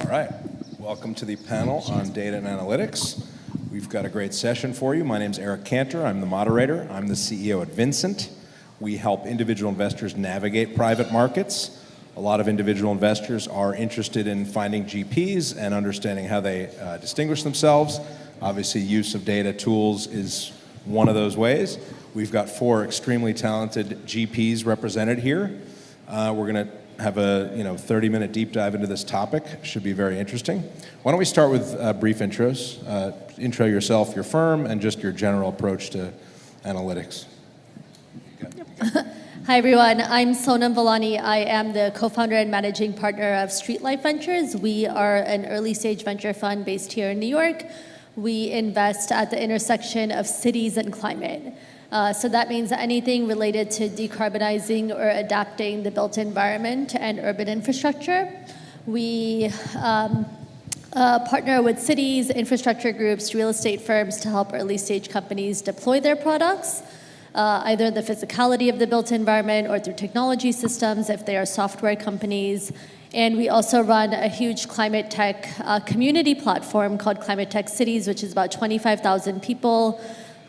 All right, welcome to the panel on data and analytics. We've got a great session for you. My name's Eric Cantor. I'm the moderator. I'm the CEO at Vincent. We help individual investors navigate private markets. A lot of individual investors are interested in finding GPs and understanding how they distinguish themselves. Obviously, use of data tools is one of those ways. We've got 4 extremely talented GPs represented here. We're going to have a 30-minute deep dive into this topic. Should be very interesting. Why don't we start with brief intros? Intro yourself, your firm, and just your general approach to analytics. Hi everyone, I'm Sonam Valani. I am the co-founder and managing partner of Street Life Ventures. We are an early stage venture fund based here in New York. We invest at the intersection of cities and climate. So that means anything related to decarbonizing or adapting the built environment and urban infrastructure. We partner with cities, infrastructure groups, real estate firms to help early stage companies deploy their products, either the physicality of the built environment or through technology systems if they are software companies. And we also run a huge climate tech community platform called Climate Tech Cities, which is about 25,000 people.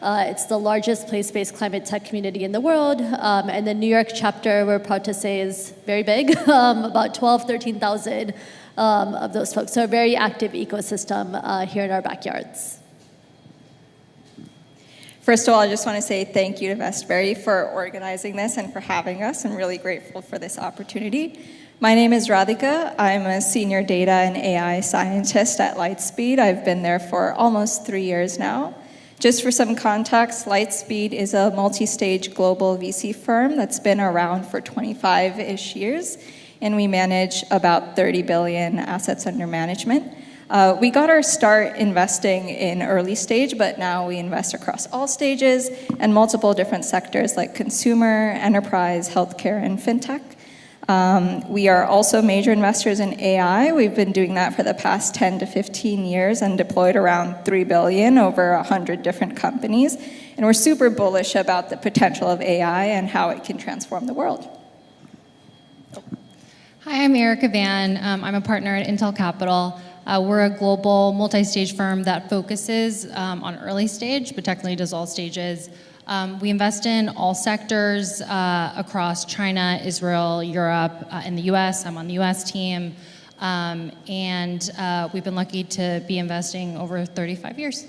It's the largest place-based climate tech community in the world. And the New York chapter, we're proud to say, is very big, about 13,000 of those folks. So a very active ecosystem here in our backyards. First of all, I just want to say thank you to Vestbury for organizing this and for having us. I'm really grateful for this opportunity. My name is Radhika. I'm a senior data and AI scientist at Lightspeed. I've been there for almost 3 years now. Just for some context, Lightspeed is a multi-stage global VC firm that's been around for 25-ish years, and we manage about 30 billion assets under management. We got our start investing in early stage, but now we invest across all stages and multiple different sectors like consumer, enterprise, healthcare, and fintech. We are also major investors in AI. We've been doing that for the past 10 to 15 years and deployed around 3 billion over 100 different companies. And we're super bullish about the potential of AI and how it can transform the world. Hi, I'm Erica Van. I'm a partner at Intel Capital. We're a global multi-stage firm that focuses on early stage, but technically does all stages. We invest in all sectors across China, Israel, Europe, and the US. I'm on the US team. And we've been lucky to be investing over 35 years.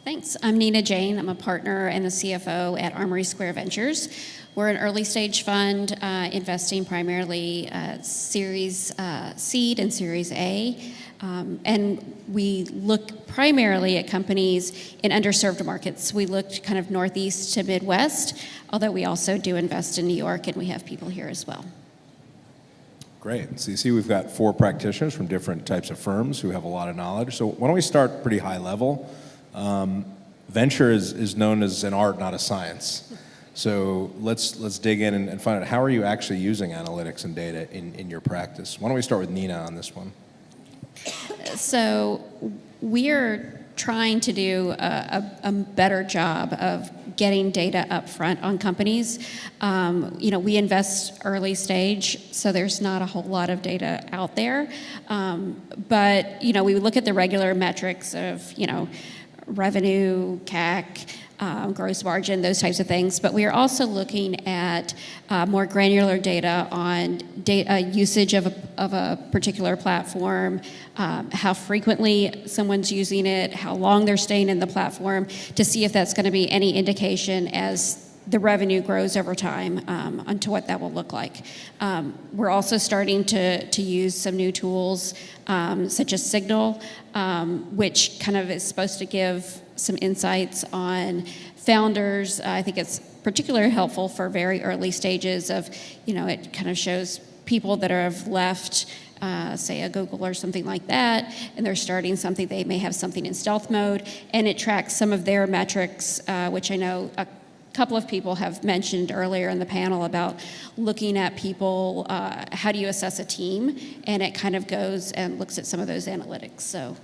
Thanks. I'm Nina Jane. I'm a partner and the CFO at Armory Square Ventures. We're an early stage fund investing primarily Series Seed and Series A. And we look primarily at companies in underserved markets. We looked kind of northeast to Midwest, although we also do invest in New York, and we have people here as well. Great. So you see we've got 4 practitioners from different types of firms who have a lot of knowledge. So why don't we start pretty high level? Venture is known as an art, not a science. So let's dig in and find out, how are you actually using analytics and data in your practice? Why don't we start with Nina on this one? So we're trying to do a better job of getting data up front on companies. We invest early stage, so there's not a whole lot of data out there. But we look at the regular metrics of, revenue, CAC, gross margin, those types of things. But we are also looking at more granular data on usage of a particular platform, how frequently someone's using it, how long they're staying in the platform, to see if that's going to be any indication as the revenue grows over time onto what that will look like. We're also starting to use some new tools such as Signal, which kind of is supposed to give some insights on founders. I think it's particularly helpful for very early stages of, it kind of shows people that have left, say a Google or something like that, and they're starting something, they may have something in stealth mode, and it tracks some of their metrics, which I know a couple of people have mentioned earlier in the panel about looking at people, how do you assess a team, and it kind of goes and looks at some of those analytics. So.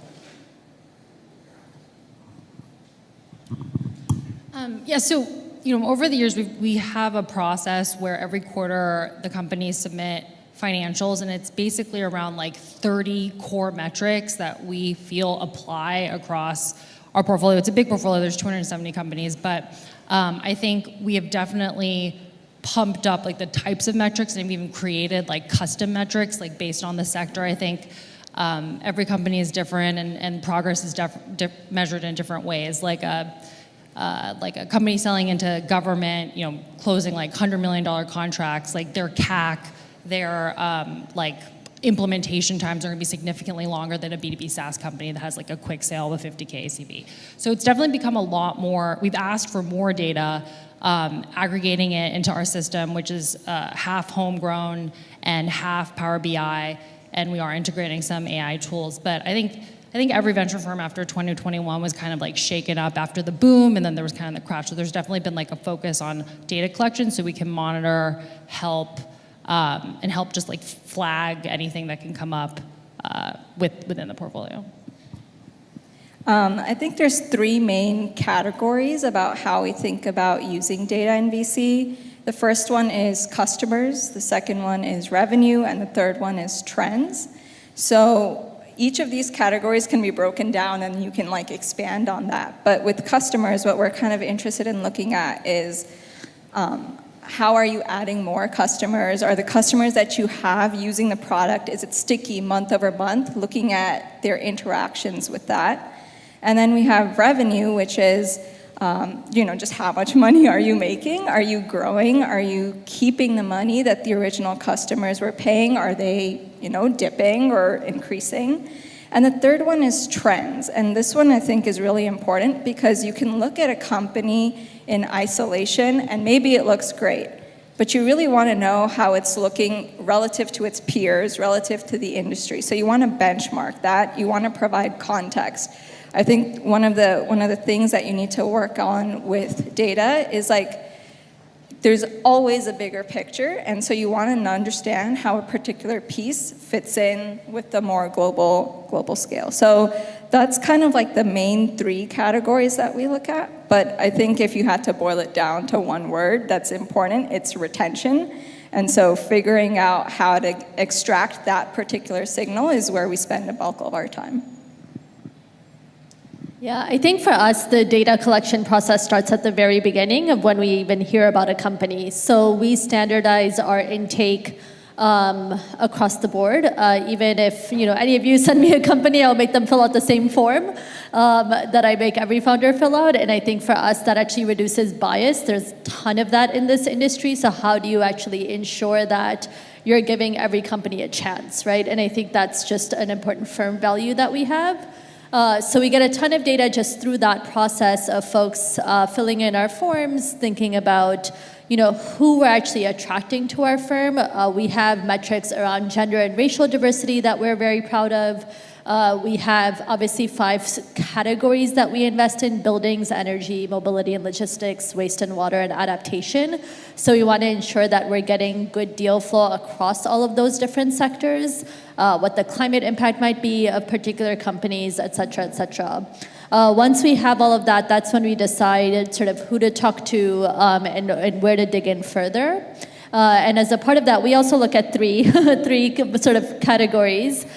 So over the years we have a process where every quarter the companies submit financials, and it's basically around like 30 core metrics that we feel apply across our portfolio. It's a big portfolio, there's 270 companies, but I think we have definitely pumped up like the types of metrics, and have even created like custom metrics like based on the sector. I think every company is different, and progress is measured in different ways. Like a company selling into government, you know, closing like $100 million contracts, like their CAC, their like implementation times are going to be significantly longer than a B2B SaaS company that has like a quick sale with 50K ACV. So it's definitely become a lot more. We've asked for more data, aggregating it into our system, which is half homegrown and half Power BI, and we are integrating some AI tools. But I think every venture firm after 2021 was kind of like shaken up after the boom, and then there was kind of the crash. So there's definitely been like a focus on data collection so we can monitor, help, and help just like flag anything that can come up within the portfolio. I think there's three main categories about how we think about using data in VC. The first one is customers, the second one is revenue, and the third one is trends. So each of these categories can be broken down and you can like expand on that. But with customers, what we're kind of interested in looking at is how are you adding more customers? Are the customers that you have using the product, is it sticky month over month? Looking at their interactions with that. And then we have revenue, which is just how much money are you making? Are you growing? Are you keeping the money that the original customers were paying? Are they, dipping or increasing? And the third one is trends. And this one I think is really important because you can look at a company in isolation and maybe it looks great, but you really want to know how it's looking relative to its peers, relative to the industry. So you want to benchmark that. You want to provide context. I think one of the things that you need to work on with data is like there's always a bigger picture, and so you want to understand how a particular piece fits in with the more global scale. So that's kind of like the main three categories that we look at. But I think if you had to boil it down to one word that's important, it's retention. And so figuring out how to extract that particular signal is where we spend the bulk of our time. Yeah, I think for us, the data collection process starts at the very beginning of when we even hear about a company. So we standardize our intake across the board. Even if any of you send me a company, I'll make them fill out the same form that I make every founder fill out. And I think for us, that actually reduces bias. There's a ton of that in this industry. So how do you actually ensure that you're giving every company a chance, right? And I think that's just an important firm value that we have. So we get a ton of data just through that process of folks filling in our forms, thinking about who we're actually attracting to our firm. We have metrics around gender and racial diversity that we're very proud of. We have obviously 5 categories that we invest in: buildings, energy, mobility and logistics, waste and water, and adaptation. So we want to ensure that we're getting good deal flow across all of those different sectors, what the climate impact might be of particular companies, et cetera, et cetera. Once we have all of that, that's when we decide sort of who to talk to and where to dig in further. And as a part of that, we also look at three sort of categories.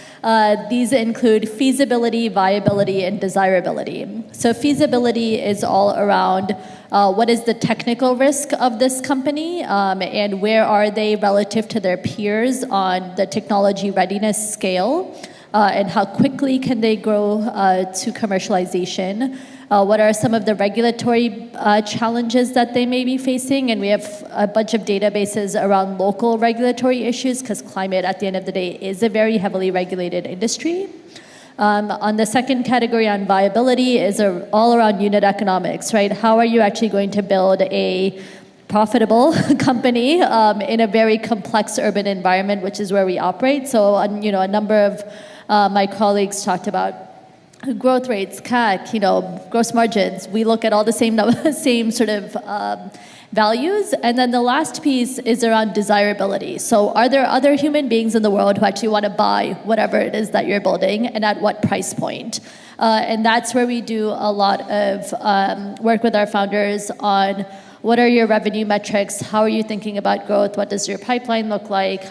These include feasibility, viability, and desirability. So feasibility is all around what is the technical risk of this company and where are they relative to their peers on the technology readiness scale, and how quickly can they grow to commercialization. What are some of the regulatory challenges that they may be facing? And we have a bunch of databases around local regulatory issues because climate, at the end of the day, is a very heavily regulated industry. On the second category on viability is all around unit economics, right? How are you actually going to build a profitable company in a very complex urban environment, which is where we operate? So, a number of my colleagues talked about growth rates, CAC, gross margins. We look at all the same sort of values. And then the last piece is around desirability. So are there other human beings in the world who actually want to buy whatever it is that you're building, and at what price point? And that's where we do a lot of work with our founders on what are your revenue metrics, how are you thinking about growth, what does your pipeline look like,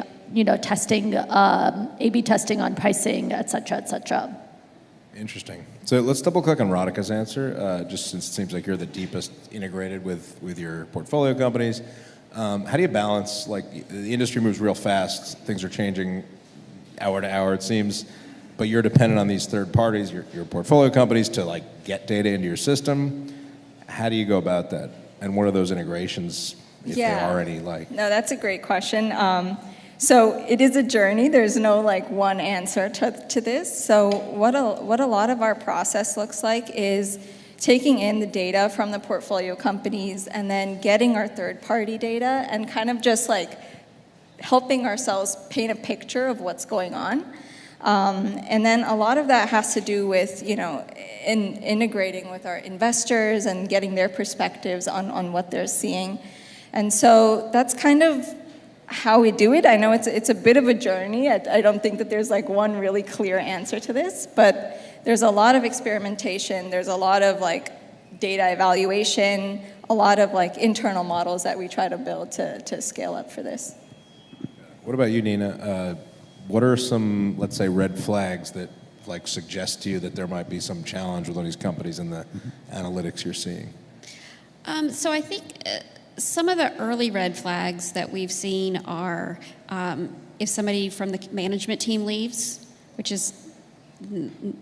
testing, A/B testing on pricing, et cetera, et cetera. Interesting. So let's double click on Radhika's answer, just since it seems like you're the deepest integrated with your portfolio companies. How do you balance, like, the industry moves real fast, things are changing hour to hour, it seems, but you're dependent on these third parties, your portfolio companies, to like get data into your system. How do you go about that? And what are those integrations, if there are any, like? No, that's a great question. So it is a journey. There's no like one answer to this. So what a lot of our process looks like is taking in the data from the portfolio companies and then getting our third-party data and kind of just like helping ourselves paint a picture of what's going on. And then a lot of that has to do with, integrating with our investors and getting their perspectives on what they're seeing. And so that's kind of how we do it. I know it's a bit of a journey. I don't think that there's like one really clear answer to this, but there's a lot of experimentation. There's a lot of like data evaluation, a lot of like internal models that we try to build to scale up for this. What about you, Nina? What are some, let's say, red flags that like suggest to you that there might be some challenge with one of these companies in the analytics you're seeing? So I think some of the early red flags that we've seen are if somebody from the management team leaves, which is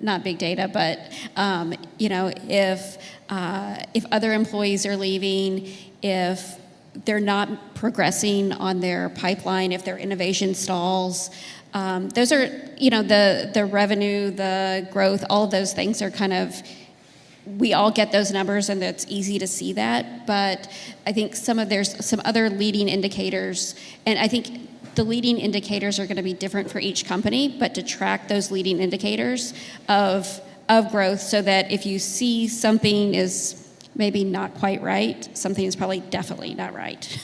not big data, but if other employees are leaving, if they're not progressing on their pipeline, if their innovation stalls. Those are, the revenue, the growth, all of those things are kind of, we all get those numbers and it's easy to see that. But I think there's some other leading indicators, and I think the leading indicators are going to be different for each company, but to track those leading indicators of growth so that if you see something is maybe not quite right, something is probably definitely not right.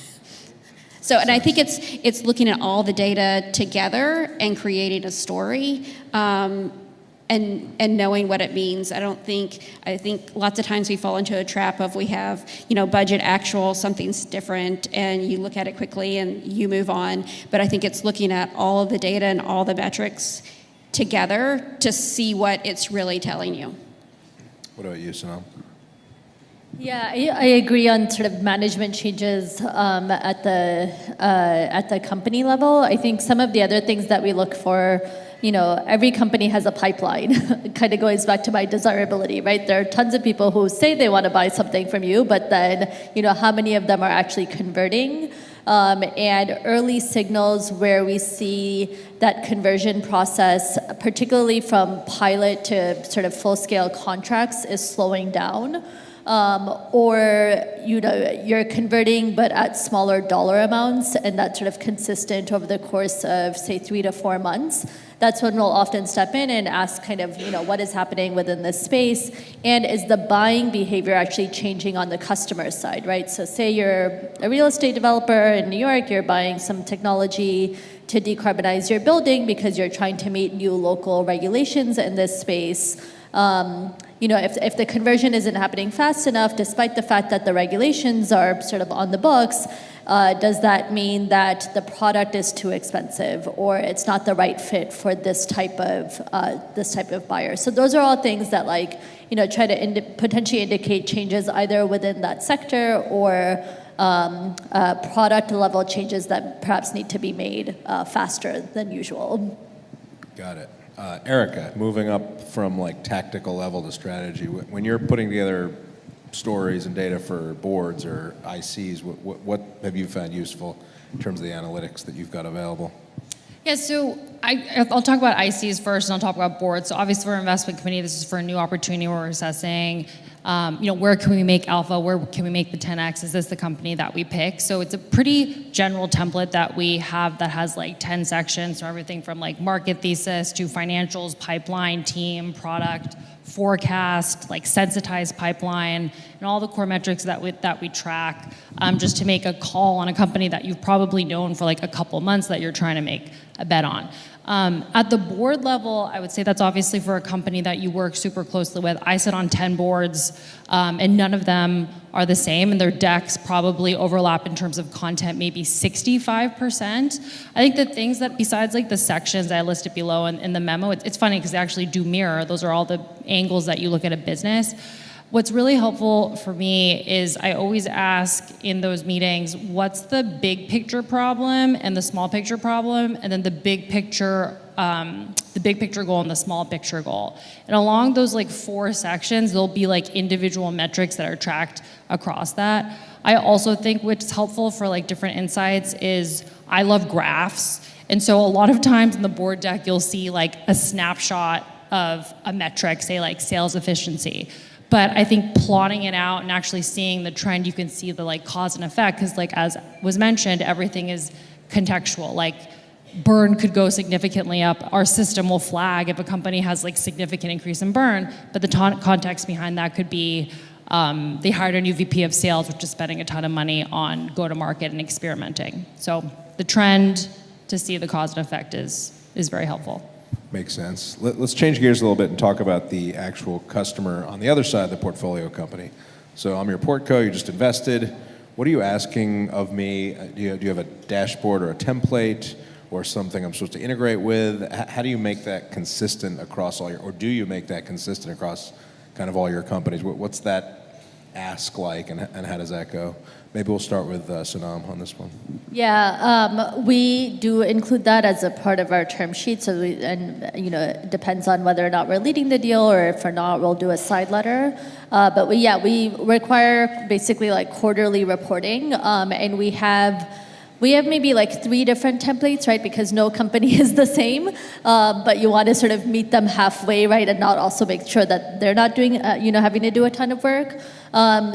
So, and I think it's looking at all the data together and creating a story, and knowing what it means. I think lots of times we fall into a trap of we have, budget actual, something's different, and you look at it quickly and you move on. But I think it's looking at all of the data and all the metrics together to see what it's really telling you. What about you, Sonal? Yeah, I agree on sort of management changes at the company level. I think some of the other things that we look for, every company has a pipeline. It kind of goes back to my desirability, right? There are tons of people who say they want to buy something from you, but then, how many of them are actually converting? And early signals where we see that conversion process, particularly from pilot to sort of full-scale contracts, is slowing down. Or you're converting but at smaller dollar amounts, and that's sort of consistent over the course of, say, 3 to 4 months. That's when we'll often step in and ask kind of, what is happening within this space, and is the buying behavior actually changing on the customer side, right? So say you're a real estate developer in New York, you're buying some technology to decarbonize your building because you're trying to meet new local regulations in this space. If the conversion isn't happening fast enough, despite the fact that the regulations are sort of on the books, does that mean that the product is too expensive or it's not the right fit for this type of buyer? So those are all things that try to potentially indicate changes either within that sector or product level changes that perhaps need to be made faster than usual. Got it. Erica, moving up from tactical level to strategy, when you're putting together stories and data for boards or ICs, what have you found useful in terms of the analytics that you've got available? Yeah, so I'll talk about ICs first, and I'll talk about boards. So obviously for our investment committee, this is for a new opportunity where we're assessing, where can we make alpha, where can we make the 10x, is this the company that we pick? So it's a pretty general template that we have that has 10 sections, so everything from market thesis to financials, pipeline, team, product, forecast, sensitized pipeline, and all the core metrics that we track, just to make a call on a company that you've probably known for a couple months that you're trying to make a bet on. At the board level, I would say that's obviously for a company that you work super closely with. I sit on 10 boards, and none of them are the same, and their decks probably overlap in terms of content, maybe 65%. I think the things that, besides like the sections I listed below in the memo, it's funny because they actually do mirror. Those are all the angles that you look at a business. What's really helpful for me is I always ask in those meetings, what's the big picture problem and the small picture problem, and then the big picture goal and the small picture goal. And along those like 4 sections, there'll be like individual metrics that are tracked across that. I also think what's helpful for like different insights is I love graphs. And so a lot of times in the board deck, you'll see like a snapshot of a metric, say like sales efficiency. But I think plotting it out and actually seeing the trend, you can see the like cause and effect, because like as was mentioned, everything is contextual. Like burn could go significantly up. Our system will flag if a company has like significant increase in burn, but the context behind that could be they hired a new VP of sales, which is spending a ton of money on go-to-market and experimenting. So the trend to see the cause and effect is very helpful. Makes sense. Let's change gears a little bit and talk about the actual customer on the other side of the portfolio company. So I'm your portco, you just invested. What are you asking of me? Do you have a dashboard or a template or something I'm supposed to integrate with? How do you make that consistent across all your, or do you make that consistent across kind of all your companies? What's that ask like, and how does that go? Maybe we'll start with Sonam on this one. Yeah, we do include that as a part of our term sheet. So, it depends on whether or not we're leading the deal, or if we're not, we'll do a side letter. But we require basically like quarterly reporting, and we have maybe like 3 different templates, right? Because no company is the same, but you want to sort of meet them halfway, right? And not also make sure that they're not doing, having to do a ton of work.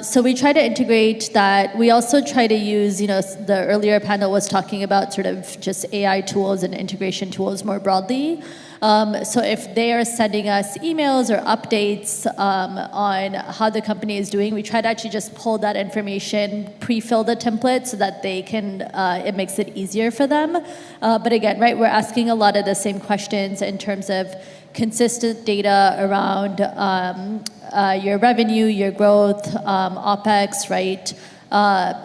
So we try to integrate that. We also try to use, the earlier panel was talking about sort of just AI tools and integration tools more broadly. So if they are sending us emails or updates on how the company is doing, we try to actually just pull that information, pre-fill the template so that they can, it makes it easier for them. But again, right, we're asking a lot of the same questions in terms of consistent data around your revenue, your growth, OpEx, right?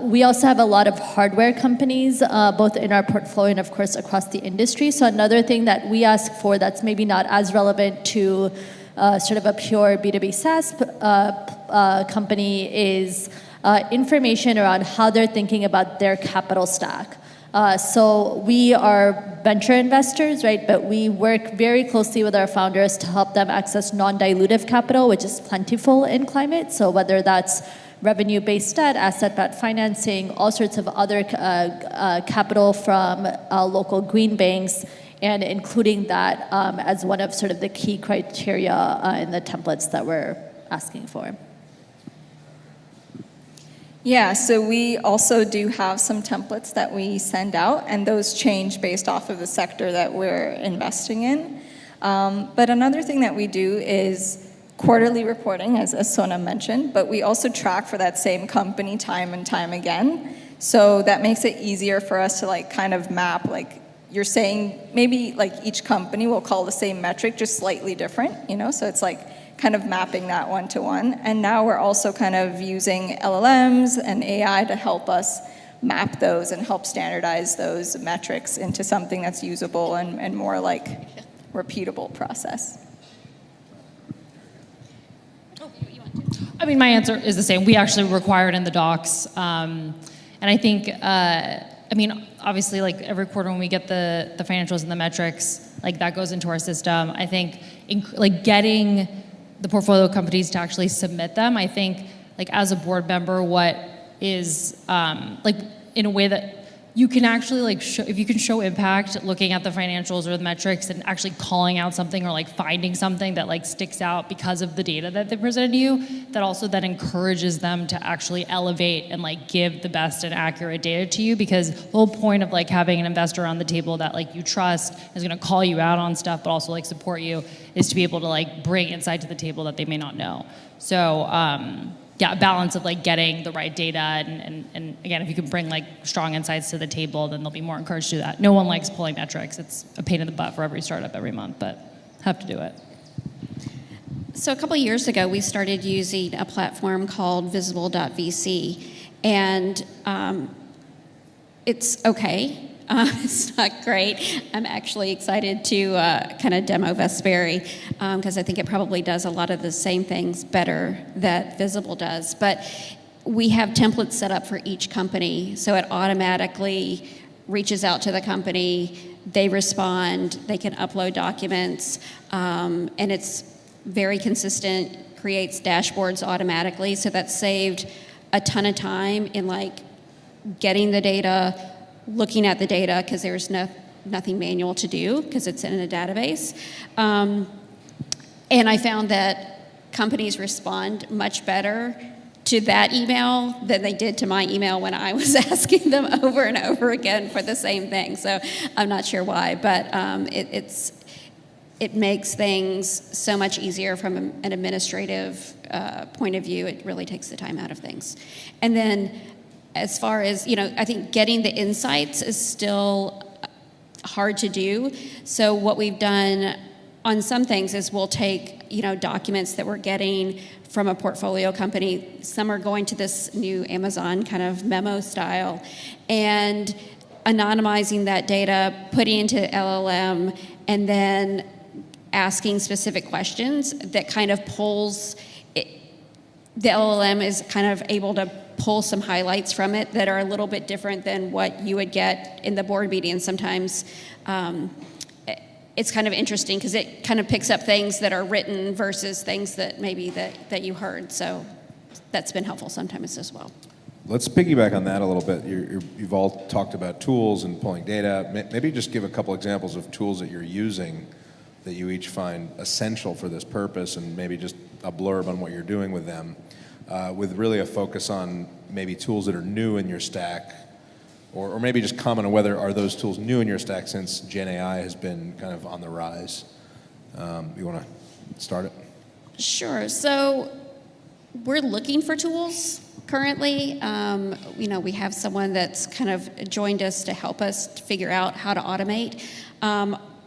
We also have a lot of hardware companies, both in our portfolio and of course across the industry. So another thing that we ask for that's maybe not as relevant to sort of a pure B2B SaaS company is information around how they're thinking about their capital stack. So we are venture investors, right? But we work very closely with our founders to help them access non-dilutive capital, which is plentiful in climate. So whether that's revenue-based debt, asset-backed financing, all sorts of other capital from local green banks, and including that as one of sort of the key criteria in the templates that we're asking for. Yeah, so we also do have some templates that we send out, and those change based off of the sector that we're investing in. But another thing that we do is quarterly reporting, as Sonam mentioned, but we also track for that same company time and time again. So that makes it easier for us to like kind of map, like you're saying, maybe like each company will call the same metric, just slightly different, so it's like kind of mapping that one-to-one. And now we're also kind of using LLMs and AI to help us map those and help standardize those metrics into something that's usable and more like repeatable process. I mean, my answer is the same. We actually require it in the docs. And I think, obviously, like every quarter when we get the financials and the metrics, like that goes into our system. I think like getting the portfolio companies to actually submit them, I think like as a board member, what is like in a way that you can actually like show, if you can show impact looking at the financials or the metrics and actually calling out something or like finding something that like sticks out because of the data that they presented to you, that also then encourages them to actually elevate and like give the best and accurate data to you, because the whole point of like having an investor on the table that like you trust is going to call you out on stuff but also like support you is to be able to like bring insight to the table that they may not know. So a balance of like getting the right data, and again, if you can bring like strong insights to the table, then they'll be more encouraged to do that. No one likes pulling metrics. It's a pain in the butt for every startup every month, but have to do it. So a couple of years ago, we started using a platform called visible.vc, and it's okay. It's not great. I'm actually excited to kind of demo Vesperi because I think it probably does a lot of the same things better that Visible does. But we have templates set up for each company, so it automatically reaches out to the company, they respond, they can upload documents, and it's very consistent, creates dashboards automatically, so that saved a ton of time in like getting the data, looking at the data, because there's nothing manual to do because it's in a database. And I found that companies respond much better to that email than they did to my email when I was asking them over and over again for the same thing. So I'm not sure why, but it makes things so much easier from an administrative point of view. It really takes the time out of things. And then as far as, I think getting the insights is still hard to do. So what we've done on some things is we'll take, documents that we're getting from a portfolio company. Some are going to this new Amazon kind of memo style, and anonymizing that data, putting into LLM, and then asking specific questions that kind of pulls it. The LLM is kind of able to pull some highlights from it that are a little bit different than what you would get in the board meeting. And sometimes it's kind of interesting because it kind of picks up things that are written versus things that maybe that you heard. So that's been helpful sometimes as well. Let's piggyback on that a little bit. You've all talked about tools and pulling data. Maybe just give a couple examples of tools that you're using that you each find essential for this purpose, and maybe just a blurb on what you're doing with them, with really a focus on maybe tools that are new in your stack, or maybe just comment on whether are those tools new in your stack since Gen AI has been kind of on the rise. You want to start it? Sure. So we're looking for tools currently. We have someone that's kind of joined us to help us figure out how to automate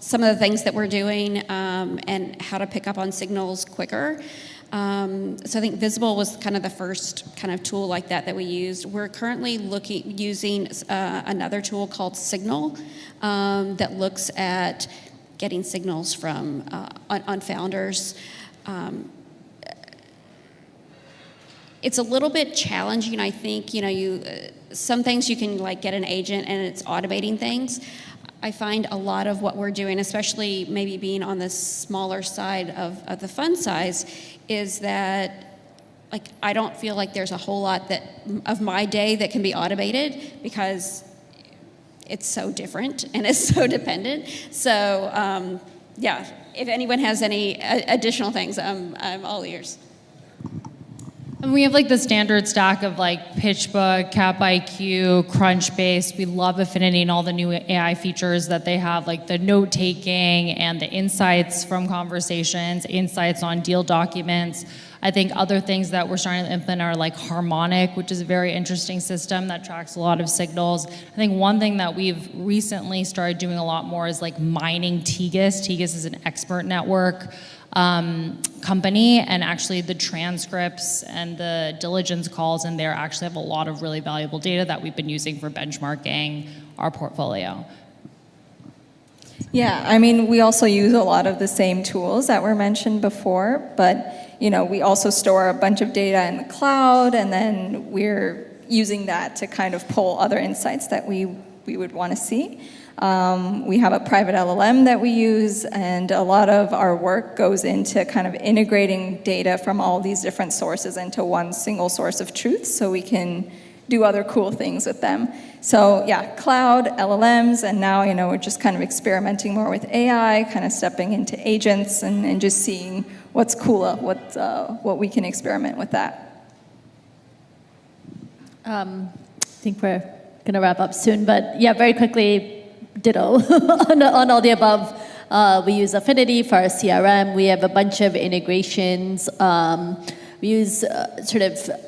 some of the things that we're doing and how to pick up on signals quicker. So I think Visible was kind of the first kind of tool like that we used. We're currently using another tool called Signal that looks at getting signals from on founders. It's a little bit challenging, I think. Some things you can like get an agent and it's automating things. I find a lot of what we're doing, especially maybe being on the smaller side of the fund size, is that like I don't feel like there's a whole lot of my day that can be automated because it's so different and it's so dependent. So if anyone has any additional things, I'm all ears. And we have like the standard stack of like PitchBook, CapIQ, Crunchbase. We love Affinity and all the new AI features that they have, like the note taking and the insights from conversations, insights on deal documents. I think other things that we're starting to implement are like Harmonic, which is a very interesting system that tracks a lot of signals. I think one thing that we've recently started doing a lot more is like mining Tegas. Tegas is an expert network company, and actually the transcripts and the diligence calls in there actually have a lot of really valuable data that we've been using for benchmarking our portfolio. Yeah, I mean, we also use a lot of the same tools that were mentioned before, but we also store a bunch of data in the cloud, and then we're using that to kind of pull other insights that we would want to see. We have a private LLM that we use, and a lot of our work goes into kind of integrating data from all these different sources into one single source of truth so we can do other cool things with them. So yeah, cloud, LLMs, and now we're just kind of experimenting more with AI, kind of stepping into agents and just seeing what's cool, what we can experiment with that. I think we're going to wrap up soon, but yeah, very quickly, ditto on all the above. We use Affinity for our CRM. We have a bunch of integrations. We use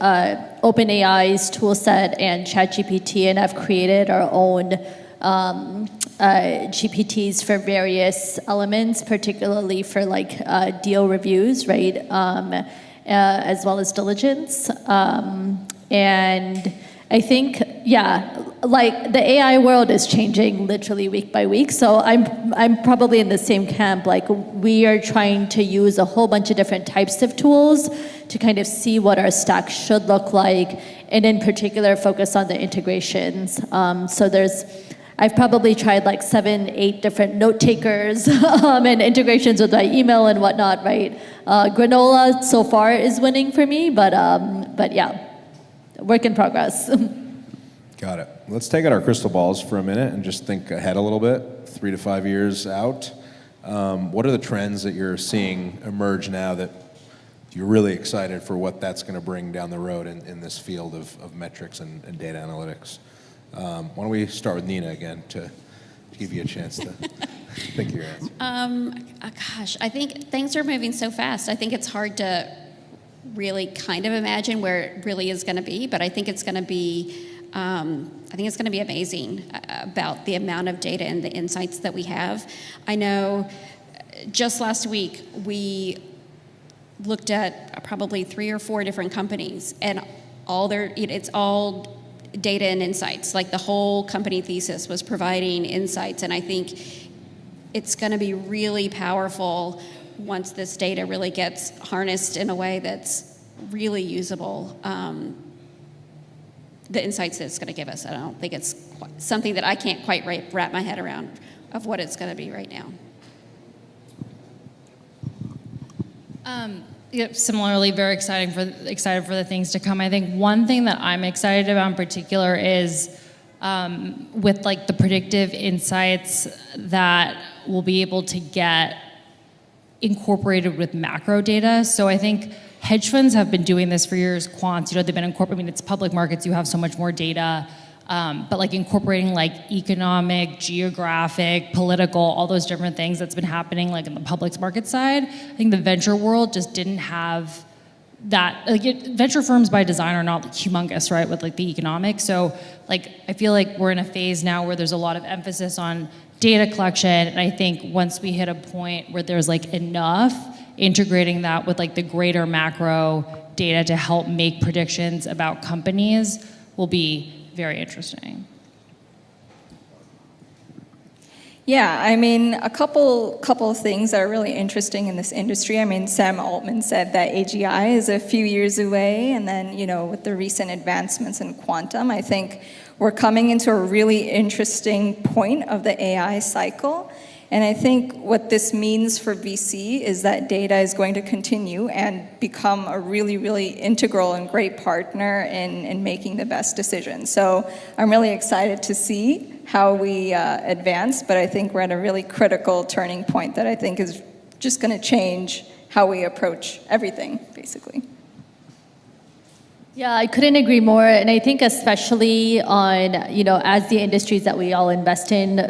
OpenAI's tool set and ChatGPT, and have created our own GPTs for various elements, particularly for deal reviews, right? As well as diligence. And I think, the AI world is changing literally week by week. So I'm probably in the same camp. We are trying to use a whole bunch of different types of tools to kind of see what our stack should look like, and in particular focus on the integrations. I've probably tried 7, 8 different note takers and integrations with my email and whatnot, right? Granola so far is winning for me, but yeah, work in progress. Got it. Let's take out our crystal balls for a minute and just think ahead a little bit, 3 to 5 years out. What are the trends that you're seeing emerge now that you're really excited for what that's going to bring down the road in this field of metrics and data analytics? Why don't we start with Nina again to give you a chance to think of your answer. Gosh, I think things are moving so fast. I think it's hard to really kind of imagine where it really is going to be, but I think it's going to be amazing about the amount of data and the insights that we have. I know just last week we looked at probably 3 or 4 different companies, and it's all data and insights. The whole company thesis was providing insights, and I think it's going to be really powerful once this data really gets harnessed in a way that's really usable. The insights that it's going to give us, I don't think it's something that I can't quite wrap my head around of what it's going to be right now. Similarly, very excited for the things to come. I think one thing that I'm excited about in particular is with the predictive insights that we'll be able to get incorporated with macro data. So I think hedge funds have been doing this for years. Quants, they've been incorporating. It's public markets. You have so much more data. But incorporating economic, geographic, political, all those different things that's been happening in the public market side. I think the venture world just didn't have that. Venture firms by design are not humongous, right, with the economics. So I feel we're in a phase now where there's a lot of emphasis on data collection, and I think once we hit a point where there's enough, integrating that with the greater macro data to help make predictions about companies will be very interesting. Yeah, a couple of things that are really interesting in this industry. Sam Altman said that AGI is a few years away, and then, with the recent advancements in quantum, I think we're coming into a really interesting point of the AI cycle. And I think what this means for VC is that data is going to continue and become a really, really integral and great partner in making the best decisions. So I'm really excited to see how we advance, but I think we're at a really critical turning point that I think is just going to change how we approach everything, basically. Yeah, I couldn't agree more. And I think especially on, as the industries that we all invest in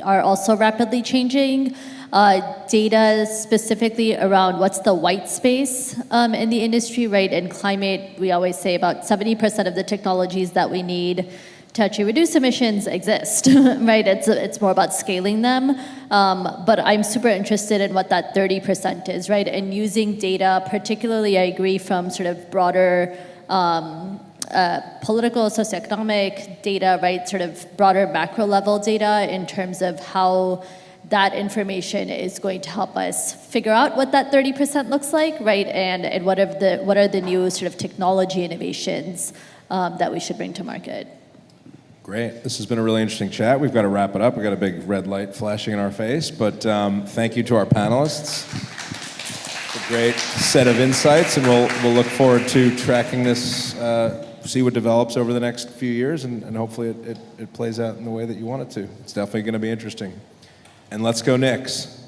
are also rapidly changing, data specifically around what's the white space in the industry, right? In climate, we always say about 70% of the technologies that we need to actually reduce emissions exist, right? It's more about scaling them. But I'm super interested in what that 30% is, right? And using data, particularly, I agree, from sort of broader political, socioeconomic data, right? Sort of broader macro level data in terms of how that information is going to help us figure out what that 30% looks like, right? And what are the new sort of technology innovations that we should bring to market. Great. This has been a really interesting chat. We've got to wrap it up. We've got a big red light flashing in our face, but thank you to our panelists. A great set of insights, and we'll look forward to tracking this, see what develops over the next few years, and hopefully it plays out in the way that you want it to. It's definitely going to be interesting. And let's go Knicks.